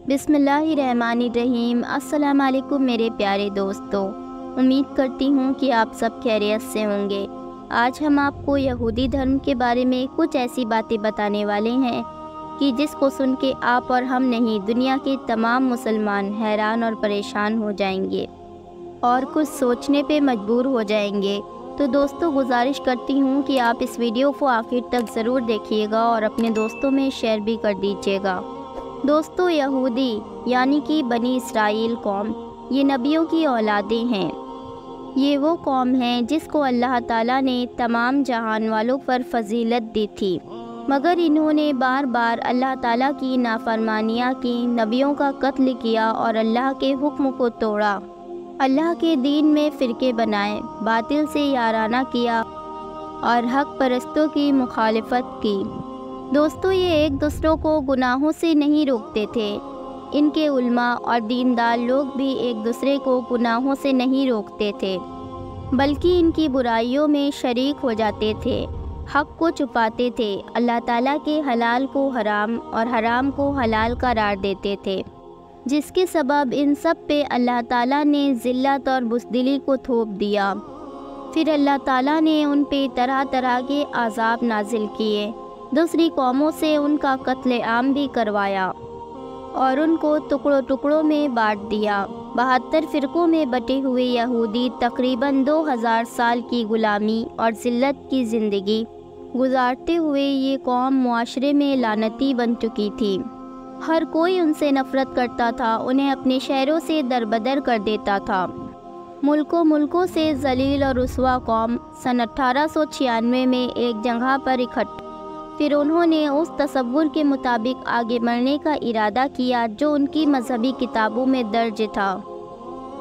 बिस्मिल्लाहिर्रहमानिर्रहीम। अस्सलाम वालेकुम मेरे प्यारे दोस्तों, उम्मीद करती हूँ कि आप सब खैरियत से होंगे। आज हम आपको यहूदी धर्म के बारे में कुछ ऐसी बातें बताने वाले हैं कि जिसको सुन के आप और हम नहीं, दुनिया के तमाम मुसलमान हैरान और परेशान हो जाएंगे और कुछ सोचने पे मजबूर हो जाएंगे। तो दोस्तों, गुजारिश करती हूँ कि आप इस वीडियो को आखिर तक ज़रूर देखिएगा और अपने दोस्तों में शेयर भी कर दीजिएगा। दोस्तों, यहूदी यानी कि बनी इसराइल कौम, ये नबियों की औलादें हैं। ये वो कौम है जिसको अल्लाह ताला ने तमाम जहान वालों पर फजीलत दी थी, मगर इन्होंने बार बार अल्लाह ताला की नाफरमानियाँ की, नबियों का कत्ल किया और अल्लाह के हुक्म को तोड़ा, अल्लाह के दीन में फ़िरके बनाए, बातिल से याराना किया और हक परस्तों की मुखालिफत की। दोस्तों, ये एक दूसरों को गुनाहों से नहीं रोकते थे। इनके उल्मा और दीनदार लोग भी एक दूसरे को गुनाहों से नहीं रोकते थे, बल्कि इनकी बुराइयों में शरीक हो जाते थे, हक़ को छुपाते थे, अल्लाह ताला के हलाल को हराम और हराम को हलाल करार देते थे, जिसके सबब इन सब पे अल्लाह ताला ने ज़िल्लत और बुज़दिली को थोप दिया। फिर अल्लाह ताला ने उन पे तरह तरह के आज़ाब नाजिल किए, दूसरी कौमों से उनका कत्ले आम भी करवाया और उनको टुकड़ों टुकड़ों में बांट दिया। 72 फ़िरक़ों में बटे हुए यहूदी तकरीबन 2000 साल की ग़ुलामी और ज़िल्लत की ज़िंदगी गुजारते हुए ये कौम मुआशरे में लानती बन चुकी थी। हर कोई उनसे नफ़रत करता था, उन्हें अपने शहरों से दरबदर कर देता था। मुल्कों से ज़लील और रुस्वा कौम सन 1896 में एक जगह पर इकट्ठा। फिर उन्होंने उस तसव्वुर के मुताबिक आगे बढ़ने का इरादा किया जो उनकी मजहबी किताबों में दर्ज था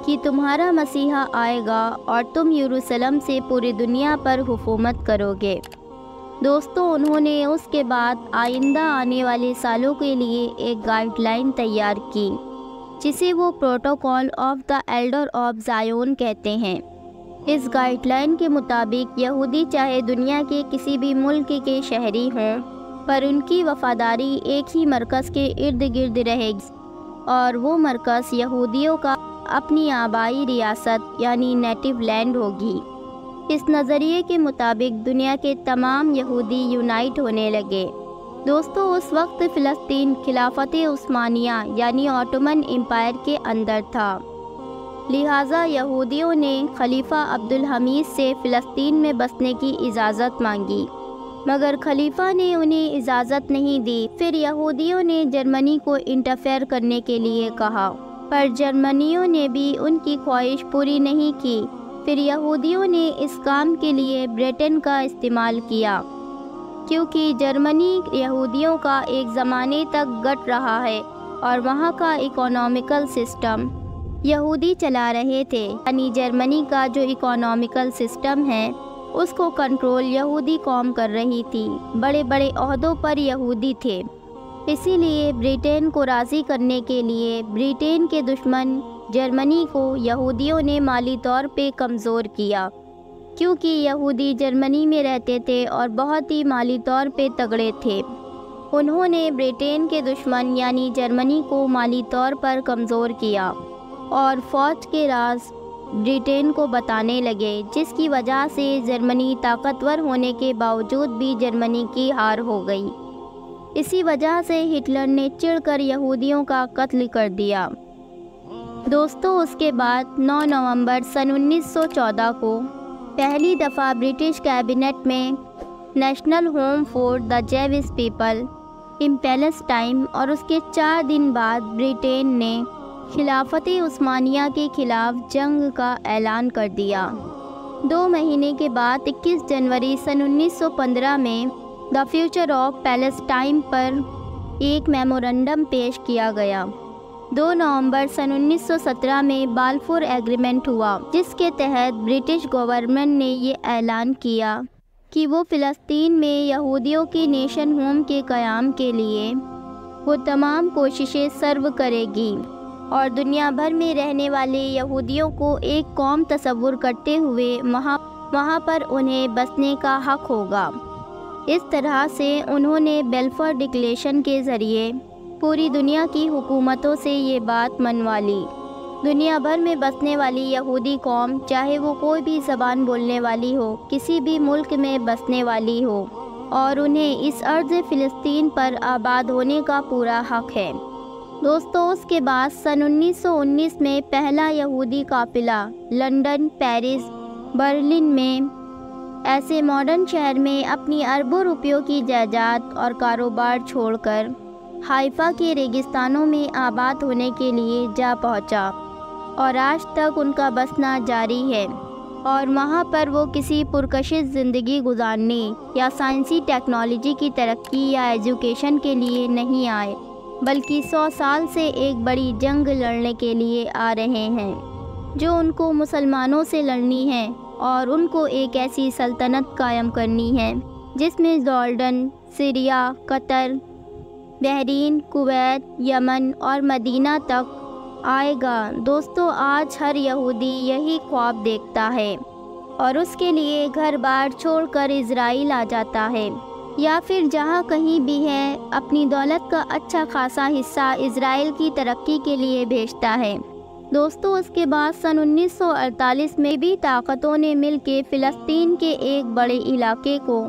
कि तुम्हारा मसीहा आएगा और तुम यरूशलेम से पूरी दुनिया पर हुकूमत करोगे। दोस्तों, उन्होंने उसके बाद आइंदा आने वाले सालों के लिए एक गाइडलाइन तैयार की, जिसे वो protocol of the elder of Zion कहते हैं। इस गाइडलाइन के मुताबिक यहूदी चाहे दुनिया के किसी भी मुल्क के शहरी हों, पर उनकी वफ़ादारी एक ही मरकज़ के इर्द गिर्द रहेगी और वो मरकज़ यहूदियों का अपनी आबाई रियासत यानी नेटिव लैंड होगी। इस नज़रिए के मुताबिक दुनिया के तमाम यहूदी यूनाइट होने लगे। दोस्तों, उस वक्त फ़िलिस्तीन खिलाफत उस्मानिया यानी ऑटोमन एम्पायर के अंदर था, लिहाजा यहूदियों ने खलीफा अब्दुल हमीद से फ़िलिस्तीन में बसने की इजाज़त मांगी, मगर खलीफा ने उन्हें इजाज़त नहीं दी। फिर यहूदियों ने जर्मनी को इंटरफेयर करने के लिए कहा, पर जर्मनियों ने भी उनकी ख्वाहिश पूरी नहीं की। फिर यहूदियों ने इस काम के लिए ब्रिटेन का इस्तेमाल किया, क्योंकि जर्मनी यहूदियों का एक ज़माने तक गट रहा है और वहाँ का इकोनॉमिकल सिस्टम यहूदी चला रहे थे, यानी जर्मनी का जो इकोनॉमिकल सिस्टम है उसको कंट्रोल यहूदी कौम कर रही थी। बड़े बड़े ओहदों पर यहूदी थे, इसीलिए ब्रिटेन को राज़ी करने के लिए ब्रिटेन के दुश्मन जर्मनी को यहूदियों ने माली तौर पे कमज़ोर किया, क्योंकि यहूदी जर्मनी में रहते थे और बहुत ही माली तौर पे तगड़े थे। उन्होंने ब्रिटेन के दुश्मन यानी जर्मनी को माली तौर पर कमज़ोर किया और फ़ौज के राज ब्रिटेन को बताने लगे, जिसकी वजह से जर्मनी ताकतवर होने के बावजूद भी जर्मनी की हार हो गई। इसी वजह से हिटलर ने चिढ़कर यहूदियों का कत्ल कर दिया। दोस्तों, उसके बाद 9 नवंबर सन 1914 को पहली दफ़ा ब्रिटिश कैबिनेट में national home for the Jewish people in Palestine और उसके 4 दिन बाद ब्रिटेन ने खिलाफत उस्मानिया के खिलाफ जंग का ऐलान कर दिया। 2 महीने के बाद 21 जनवरी सन 1915 में द फ्यूचर ऑफ पैलेस्टाइन पर एक मेमोरेंडम पेश किया गया। 2 नवंबर सन 1917 में बाल्फोर एग्रीमेंट हुआ, जिसके तहत ब्रिटिश गवर्नमेंट ने ये ऐलान किया कि वो फ़िलिस्तीन में यहूदियों के नेशन होम के क़याम के लिए वो तमाम कोशिशें सर्व करेगी और दुनिया भर में रहने वाले यहूदियों को एक कौम तसव्वुर करते हुए वहाँ पर उन्हें बसने का हक़ होगा। इस तरह से उन्होंने बेल्फोर डिक्लेरेशन के ज़रिए पूरी दुनिया की हुकूमतों से ये बात मनवा ली। दुनिया भर में बसने वाली यहूदी कौम, चाहे वो कोई भी ज़बान बोलने वाली हो, किसी भी मुल्क में बसने वाली हो, और उन्हें इस अर्ज़ फ़िलिस्तीन पर आबाद होने का पूरा हक़ है। दोस्तों, उसके बाद सन 1919 में पहला यहूदी काफ़िला लंदन, पेरिस, बर्लिन में ऐसे मॉडर्न शहर में अपनी अरबों रुपयों की जायदाद और कारोबार छोड़कर हाइफा के रेगिस्तानों में आबाद होने के लिए जा पहुंचा, और आज तक उनका बसना जारी है। और वहाँ पर वो किसी पुरकशिश ज़िंदगी गुजारने या साइंसी टेक्नोलॉजी की तरक्की या एजुकेशन के लिए नहीं आए, बल्कि 100 साल से एक बड़ी जंग लड़ने के लिए आ रहे हैं, जो उनको मुसलमानों से लड़नी है और उनको एक ऐसी सल्तनत कायम करनी है जिसमें Jordan, Syria, Qatar, Bahrain, Kuwait, Yemen और मदीना तक आएगा। दोस्तों, आज हर यहूदी यही ख्वाब देखता है और उसके लिए घर बार छोड़कर इज़राइल आ जाता है, या फिर जहाँ कहीं भी है अपनी दौलत का अच्छा खासा हिस्सा इज़राइल की तरक्की के लिए भेजता है। दोस्तों, उसके बाद सन 1948 में भी ताकतों ने मिलकर फ़िलिस्तीन के एक बड़े इलाके को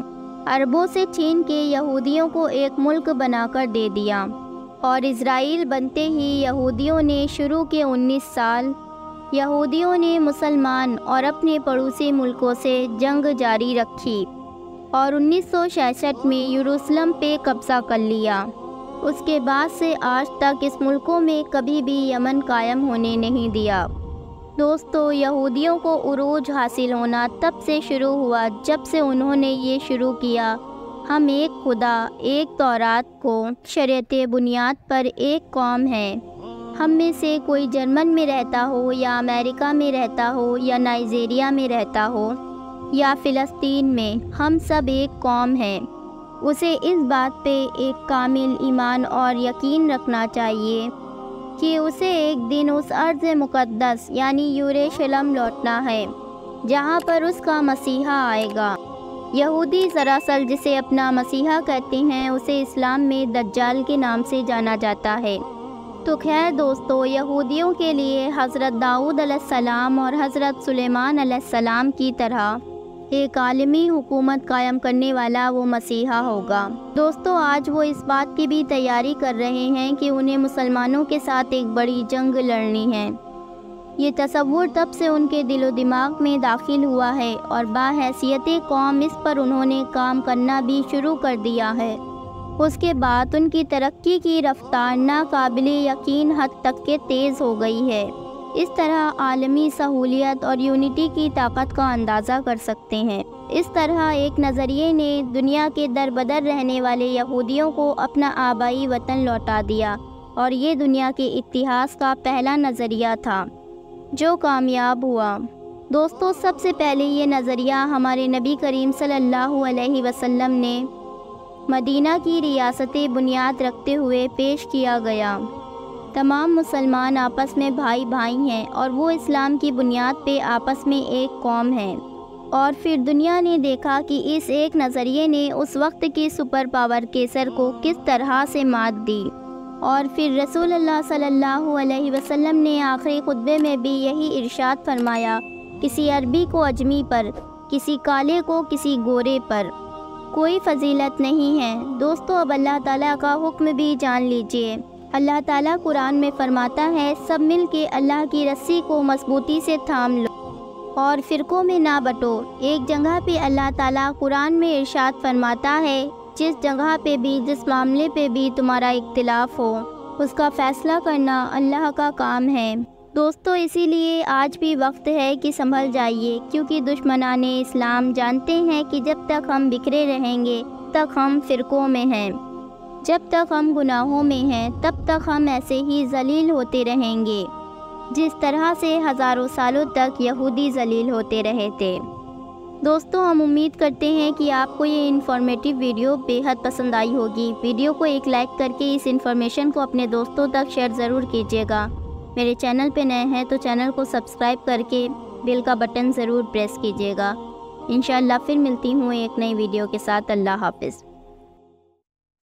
अरबों से छीन के यहूदियों को एक मुल्क बनाकर दे दिया, और इज़राइल बनते ही यहूदियों ने शुरू के 19 साल यहूदियों ने मुसलमान और अपने पड़ोसी मुल्कों से जंग जारी रखी और 1966 में यरूशलेम पे कब्ज़ा कर लिया। उसके बाद से आज तक इस मुल्कों में कभी भी यमन कायम होने नहीं दिया। दोस्तों, यहूदियों को उरूज हासिल होना तब से शुरू हुआ जब से उन्होंने ये शुरू किया, हम एक खुदा, एक तौरात को शरीयत बुनियाद पर एक कौम है। हम में से कोई जर्मन में रहता हो या अमेरिका में रहता हो या नाइजीरिया में रहता हो या फ़िलिस्तीन में, हम सब एक कौम हैं। उसे इस बात पे एक कामिल ईमान और यकीन रखना चाहिए कि उसे एक दिन उस अर्ज़ मुक़द्दस यानी यरूशलेम लौटना है जहाँ पर उसका मसीहा आएगा। यहूदी दरअसल जिसे अपना मसीहा कहते हैं, उसे इस्लाम में दज्जाल के नाम से जाना जाता है। तो खैर दोस्तों, यहूदियों के लिए हज़रत दाऊद अलैहिस्सलाम और हज़रत सुलेमान अलैहिस्सलाम की तरह एक आलमी हुकूमत कायम करने वाला वो मसीहा होगा। दोस्तों, आज वो इस बात की भी तैयारी कर रहे हैं कि उन्हें मुसलमानों के साथ एक बड़ी जंग लड़नी है। ये तसव्वुर तब से उनके दिलो दिमाग में दाखिल हुआ है और बाहैसियत कौम इस पर उन्होंने काम करना भी शुरू कर दिया है। उसके बाद उनकी तरक्की की रफ्तार नाकाबिल यकीन हद तक के तेज़ हो गई है। इस तरह आलमी सहूलियत और यूनिटी की ताकत का अंदाज़ा कर सकते हैं। इस तरह एक नज़रिए ने दुनिया के दर बदर रहने वाले यहूदियों को अपना आबाई वतन लौटा दिया, और ये दुनिया के इतिहास का पहला नज़रिया था जो कामयाब हुआ। दोस्तों, सबसे पहले ये नज़रिया हमारे नबी करीम सल्लल्लाहु अलैहि वसल्लम ने मदीना की रियासत बुनियाद रखते हुए पेश किया गया। तमाम मुसलमान आपस में भाई भाई हैं और वो इस्लाम की बुनियाद पे आपस में एक कौम है। और फिर दुनिया ने देखा कि इस एक नज़रिए ने उस वक्त की सुपर पावर केसर को किस तरह से मात दी। और फिर रसूलुल्लाह सल्लल्लाहु अलैहि वसल्लम ने आखिरी खुतबे में भी यही इरशाद फरमाया, किसी अरबी को अजमी पर, किसी काले को किसी गोरे पर कोई फजीलत नहीं है। दोस्तों, अब अल्लाह ताला का हुक्म भी जान लीजिए। अल्लाह ताला कुरान में फरमाता है, सब मिल के अल्लाह की रस्सी को मजबूती से थाम लो और फ़िरक़ों में ना बटो। एक जगह पे अल्लाह ताला कुरान में इरशाद फरमाता है, जिस जगह पे भी, जिस मामले पे भी तुम्हारा इख्तिलाफ हो, उसका फ़ैसला करना अल्लाह का काम है। दोस्तों, इसीलिए आज भी वक्त है कि संभल जाइए, क्योंकि दुश्मनाने इस्लाम जानते हैं कि जब तक हम बिखरे रहेंगे तक हम फ़िरक़ों में हैं, जब तक हम गुनाहों में हैं तब तक हम ऐसे ही ज़लील होते रहेंगे, जिस तरह से हज़ारों सालों तक यहूदी ज़लील होते रहे थे। दोस्तों, हम उम्मीद करते हैं कि आपको ये इन्फॉर्मेटिव वीडियो बेहद पसंद आई होगी। वीडियो को एक लाइक करके इस इन्फॉर्मेशन को अपने दोस्तों तक शेयर ज़रूर कीजिएगा। मेरे चैनल पे नए हैं तो चैनल को सब्सक्राइब करके बेल का बटन ज़रूर प्रेस कीजिएगा। इंशाअल्लाह फिर मिलती हूँ एक नई वीडियो के साथ। अल्लाह हाफ़िज़।